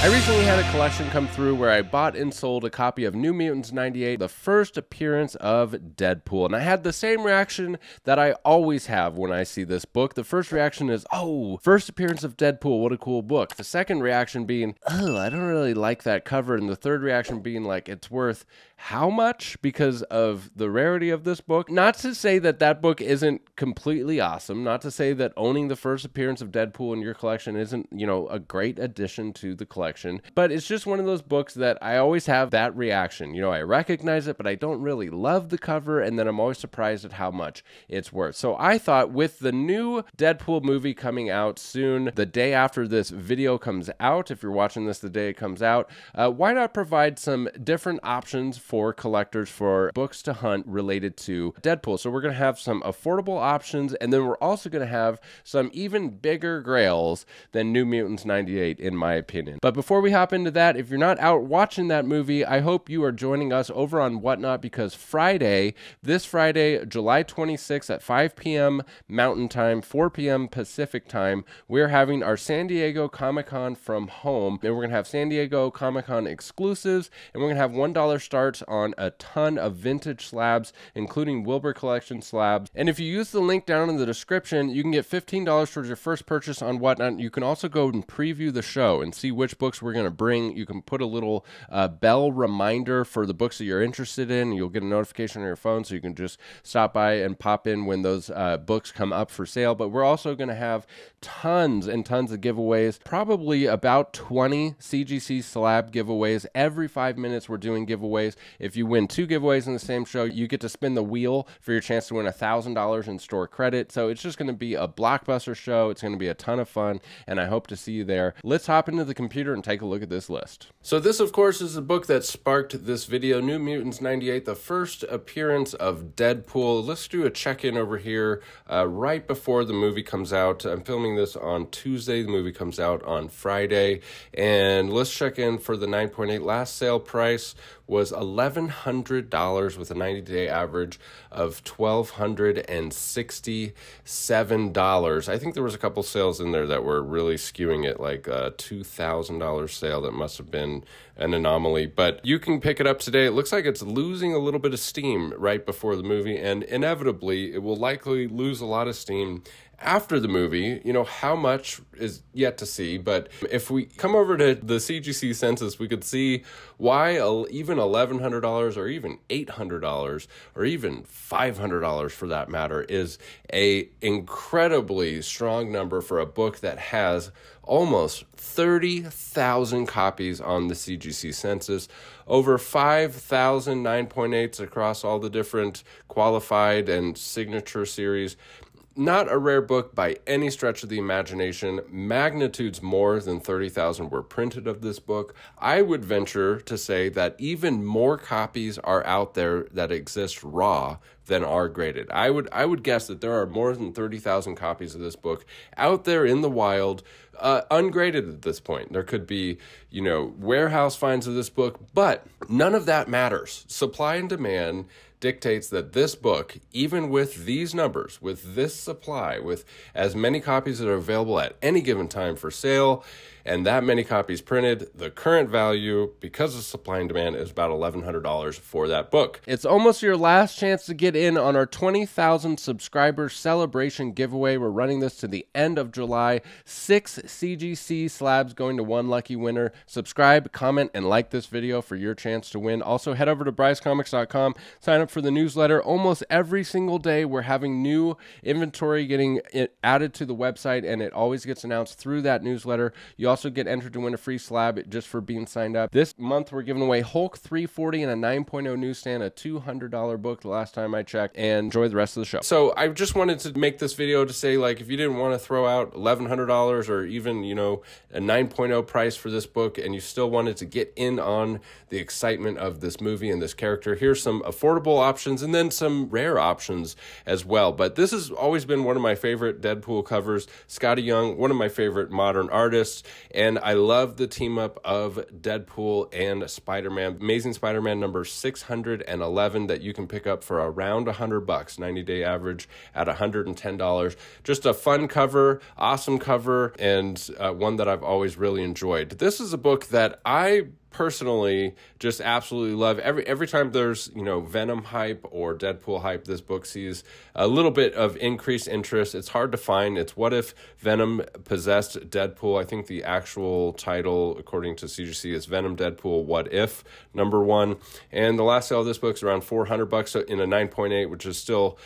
I recently had a collection come through where I bought and sold a copy of New Mutants 98, the first appearance of Deadpool. And I had the same reaction that I always have when I see this book. The first reaction is, oh, first appearance of Deadpool, what a cool book. The second reaction being, oh, I don't really like that cover. And the third reaction being like, it's worth how much because of the rarity of this book. Not to say that that book isn't completely awesome. Not to say that owning the first appearance of Deadpool in your collection isn't, you know, a great addition to the collection. But it's just one of those books that I always have that reaction. You know, I recognize it, but I don't really love the cover, and then I'm always surprised at how much it's worth. So I thought with the new Deadpool movie coming out soon, the day after this video comes out, if you're watching this the day it comes out, why not provide some different options for collectors for books to hunt related to Deadpool? So we're going to have some affordable options, and then we're also going to have some even bigger grails than New Mutants 98, in my opinion. But before we hop into that, if you're not out watching that movie, I hope you are joining us over on Whatnot, because this Friday, July 26th at 5 p.m. Mountain Time, 4 p.m. Pacific Time, we're having our San Diego Comic-Con from home, and we're going to have San Diego Comic-Con exclusives, and we're going to have $1 starts on a ton of vintage slabs, including Wilbur Collection slabs. And if you use the link down in the description, you can get $15 towards your first purchase on Whatnot. You can also go and preview the show and see which books we're going to bring. You can put a little bell reminder for the books that you're interested in. You'll get a notification on your phone, so you can just stop by and pop in when those books come up for sale. But we're also going to have tons and tons of giveaways, probably about 20 CGC slab giveaways. Every 5 minutes we're doing giveaways. If you win 2 giveaways in the same show, you get to spin the wheel for your chance to win $1,000 in store credit. So it's just going to be a blockbuster show. It's going to be a ton of fun, and I hope to see you there. Let's hop into the computer and take a look at this list. So this, of course, is the book that sparked this video, New Mutants 98, the first appearance of Deadpool. Let's do a check-in over here right before the movie comes out. I'm filming this on Tuesday. The movie comes out on Friday. And let's check in for the 9.8. Last sale price was $1,100 with a 90-day average of $1,267. I think there was a couple sales in there that were really skewing it, like a $2,000 sale that must have been an anomaly. But you can pick it up today. It looks like it's losing a little bit of steam right before the movie, and inevitably it will likely lose a lot of steam after the movie. You know, how much is yet to see, but if we come over to the CGC census, we could see why even $1,100 or even $800 or even $500 for that matter is a incredibly strong number for a book that has almost 30,000 copies on the CGC census, over 5,000 9.8s across all the different qualified and signature series. Not a rare book by any stretch of the imagination. Magnitudes more than 30,000 were printed of this book. I would venture to say that even more copies are out there that exist raw than are graded. I would guess that there are more than 30,000 copies of this book out there in the wild, ungraded at this point. There could be, you know, warehouse finds of this book, but none of that matters. Supply and demand dictates that this book, even with these numbers, with this supply, with as many copies that are available at any given time for sale, and that many copies printed, the current value, because of supply and demand, is about $1,100 for that book. It's almost your last chance to get in on our 20,000 subscribers celebration giveaway. We're running this to the end of July. 6 CGC slabs going to 1 lucky winner. Subscribe, comment, and like this video for your chance to win. Also, head over to brycecomics.com, sign up for the newsletter. Almost every single day, we're having new inventory getting added to the website, and it always gets announced through that newsletter. You also get entered to win a free slab just for being signed up. This month, we're giving away Hulk 340 and a 9.0 newsstand, a $200 book the last time I checked, and enjoy the rest of the show. So I just wanted to make this video to say, like, if you didn't want to throw out $1,100 or even, you know, a 9.0 price for this book, and you still wanted to get in on the excitement of this movie and this character, here's some affordable options and then some rare options as well. But this has always been one of my favorite Deadpool covers. Scotty Young, one of my favorite modern artists, And I love the team up of Deadpool and Spider-Man. Amazing Spider-Man number 611 that you can pick up for around $100, 90-day average at $110. Just a fun cover, awesome cover, and one that I've always really enjoyed. This is a book that I personally just absolutely love. Every time there's, Venom hype or Deadpool hype, this book sees a little bit of increased interest. It's hard to find. It's What If Venom Possessed Deadpool. I think the actual title, according to CGC, is Venom Deadpool What If #1. And the last sale of this book is around $400 in a 9.8, which is still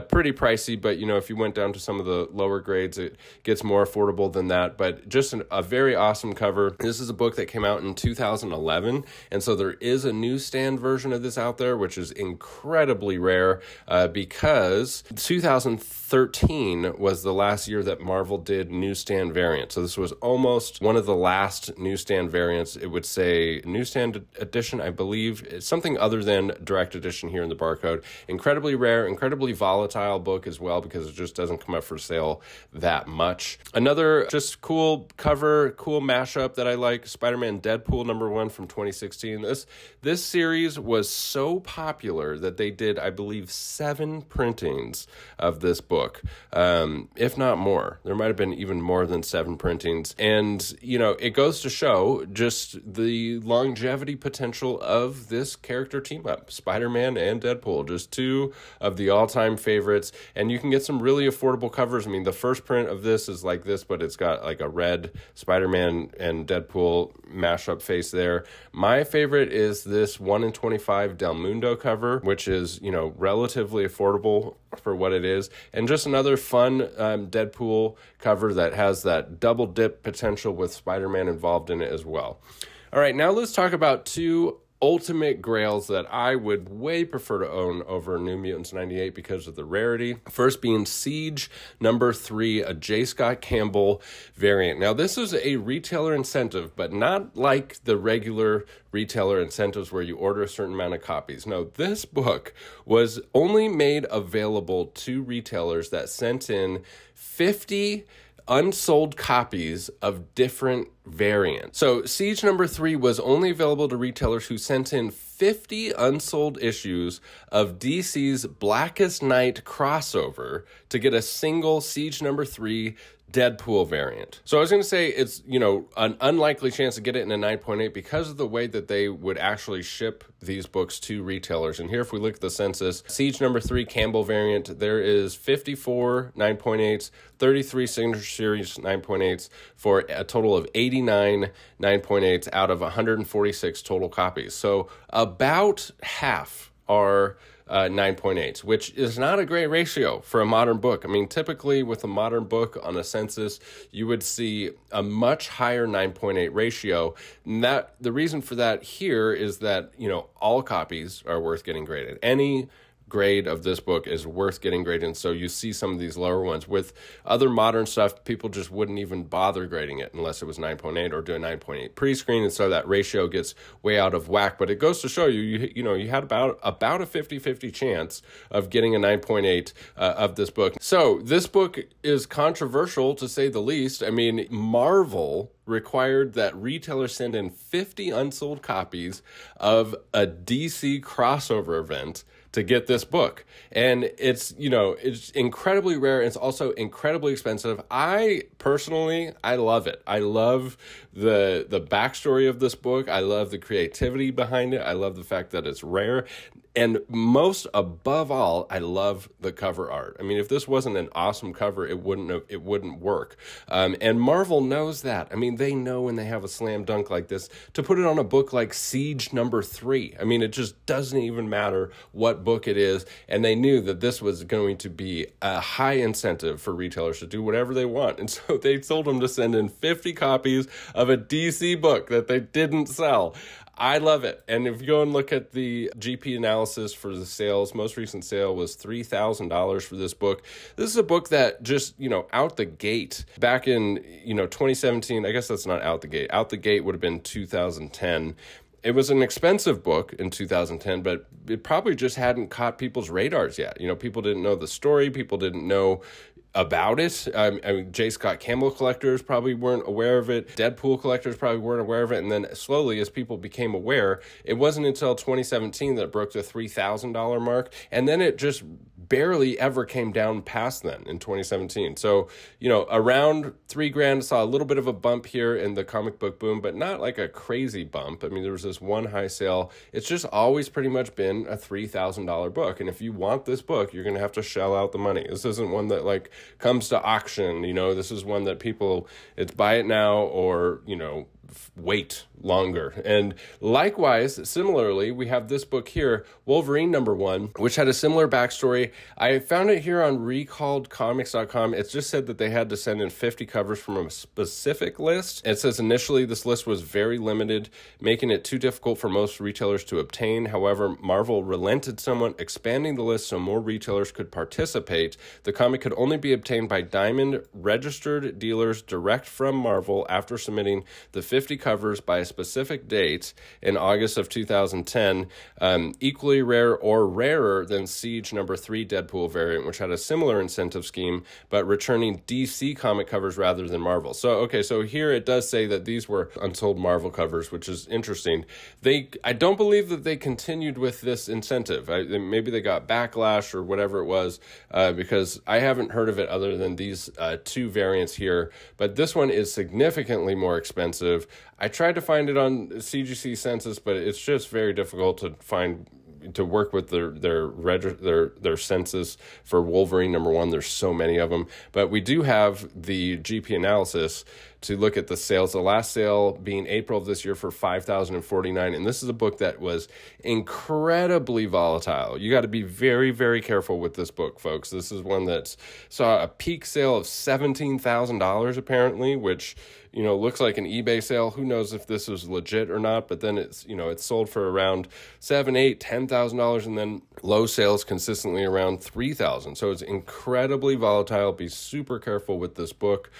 pretty pricey. But, if you went down to some of the lower grades, it gets more affordable than that. But just a very awesome cover. This is a book that came out in 2011. And so there is a newsstand version of this out there, which is incredibly rare because 2013 was the last year that Marvel did newsstand variants. So this was almost one of the last newsstand variants. It would say newsstand edition, I believe. It's something other than direct edition here in the barcode. Incredibly rare, incredibly volatile book as well because it just doesn't come up for sale that much. Another just cool cover, cool mashup that I like, Spider-Man Deadpool #1 from 2016. This series was so popular that they did, I believe, 7 printings of this book, if not more. There might have been even more than 7 printings. And, it goes to show just the longevity potential of this character team up, Spider-Man and Deadpool, just 2 of the all-time favorites. And you can get some really affordable covers. I mean, the first print of this is like this, but it's got like a red Spider-Man and Deadpool mashup face there. My favorite is this 1 in 25 Del Mundo cover, which is, relatively affordable for what it is. And just another fun Deadpool cover that has that double dip potential with Spider-Man involved in it as well. All right, now let's talk about 2 ultimate grails that I would way prefer to own over New Mutants 98 because of the rarity. First being Siege #3, a J. Scott Campbell variant. Now, this is a retailer incentive, but not like the regular retailer incentives where you order a certain amount of copies. No, this book was only made available to retailers that sent in 50 unsold copies of different variants. So Siege #3 was only available to retailers who sent in 50 unsold issues of DC's Blackest Night crossover to get a single Siege #3 Deadpool variant. So I was going to say it's, an unlikely chance to get it in a 9.8 because of the way that they would actually ship these books to retailers. And here, if we look at the census, Siege #3 Campbell variant, there is 54 9.8s, 33 Signature Series 9.8s for a total of 89 9.8s out of 146 total copies. So about half are 9.8s, which is not a great ratio for a modern book. I mean, typically with a modern book on a census, you would see a much higher 9.8 ratio. And the reason for that here is that, all copies are worth getting graded. Any grade of this book is worth getting graded, and so you see some of these lower ones. With other modern stuff, people just wouldn't even bother grading it unless it was 9.8 or do a 9.8 pre-screen, and so that ratio gets way out of whack. But it goes to show you had about a 50-50 chance of getting a 9.8 of this book. So this book is controversial to say the least. I mean, Marvel required that retailers send in 50 unsold copies of a DC crossover event to get this book. And it's incredibly rare. It's also incredibly expensive. I love it. I love the backstory of this book. I love the creativity behind it. I love the fact that it's rare. And most above all, I love the cover art. I mean, if this wasn't an awesome cover, it wouldn't work. And Marvel knows that. I mean, they know when they have a slam dunk like this to put it on a book like Siege #3. I mean, it just doesn't even matter what book it is. And they knew that this was going to be a high incentive for retailers to do whatever they want. And so they told them to send in 50 copies of a DC book that they didn't sell. I love it. And if you go and look at the GP analysis for the sales, most recent sale was $3,000 for this book. This is a book that just, out the gate back in, 2017, I guess that's not out the gate. Out the gate would have been 2010. It was an expensive book in 2010, but it probably just hadn't caught people's radars yet. People didn't know the story. People didn't know about it. I mean, J. Scott Campbell collectors probably weren't aware of it. Deadpool collectors probably weren't aware of it. And then slowly, as people became aware, it wasn't until 2017 that it broke the $3,000 mark. And then it just barely ever came down past then in 2017. So, you know, around $3,000, saw a little bit of a bump here in the comic book boom, but not like a crazy bump. I mean, there was this one high sale. It's just always pretty much been a $3,000 book. And if you want this book, you're going to have to shell out the money. This isn't one that like comes to auction. You know, this is one that people, it's buy it now or, you know, wait longer. And likewise, similarly, we have this book here, Wolverine #1, which had a similar backstory. I found it here on recalledcomics.com. It just said that they had to send in 50 covers from a specific list. It says initially this list was very limited, making it too difficult for most retailers to obtain. However, Marvel relented somewhat, expanding the list so more retailers could participate. The comic could only be obtained by Diamond registered dealers direct from Marvel after submitting the 50 covers by a specific date in August of 2010, equally rare or rarer than Siege #3 Deadpool variant, which had a similar incentive scheme, but returning DC comic covers rather than Marvel. So, okay, so here it does say that these were unsold Marvel covers, which is interesting. I don't believe that they continued with this incentive. Maybe they got backlash or whatever it was, because I haven't heard of it other than these two variants here, but this one is significantly more expensive. I tried to find it on CGC Census, but it's just very difficult to find, to work with their census for Wolverine #1. There's so many of them, but we do have the GP analysis to look at the sales. The last sale being April of this year for $5,049, and this is a book that was incredibly volatile. You got to be very, very careful with this book, folks. This is one that saw a peak sale of $17,000 apparently, which, you know, looks like an eBay sale. Who knows if this was legit or not, but then it's, you know, it's sold for around $7,000, $8,000, $10,000, and then low sales consistently around $3,000. So it's incredibly volatile. Be super careful with this book.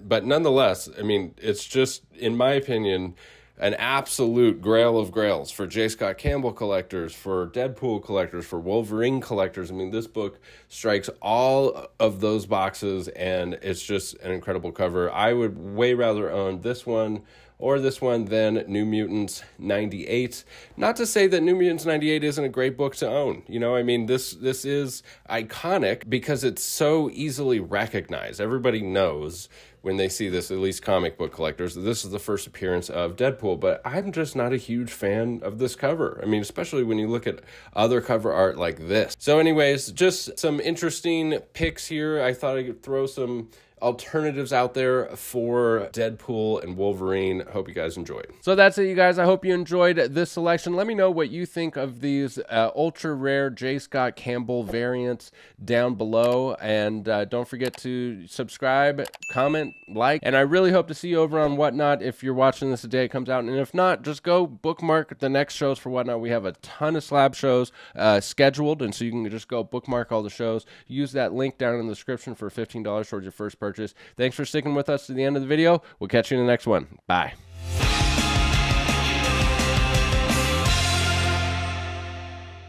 But nonetheless, I mean, it's just, in my opinion, an absolute grail of grails for J. Scott Campbell collectors, for Deadpool collectors, for Wolverine collectors. I mean, this book strikes all of those boxes, and it's just an incredible cover. I would way rather own this one or this one than New Mutants 98. Not to say that New Mutants 98 isn't a great book to own. You know, I mean, this is iconic because it's so easily recognized. Everybody knows when they see this, at least comic book collectors, this is the first appearance of Deadpool, but I'm just not a huge fan of this cover. I mean, especially when you look at other cover art like this. So anyways, just some interesting picks here. I thought I could throw some alternatives out there for Deadpool and Wolverine. Hope you guys enjoyed. So that's it, you guys. I hope you enjoyed this selection. Let me know what you think of these ultra rare J. Scott Campbell variants down below, and don't forget to subscribe, comment, like, and I really hope to see you over on Whatnot if you're watching this the day it comes out, and if not, just go bookmark the next shows for Whatnot. We have a ton of slab shows scheduled, and so you can just go bookmark all the shows. Use that link down in the description for $15 towards your first purchase. Thanks for sticking with us to the end of the video. We'll catch you in the next one. Bye.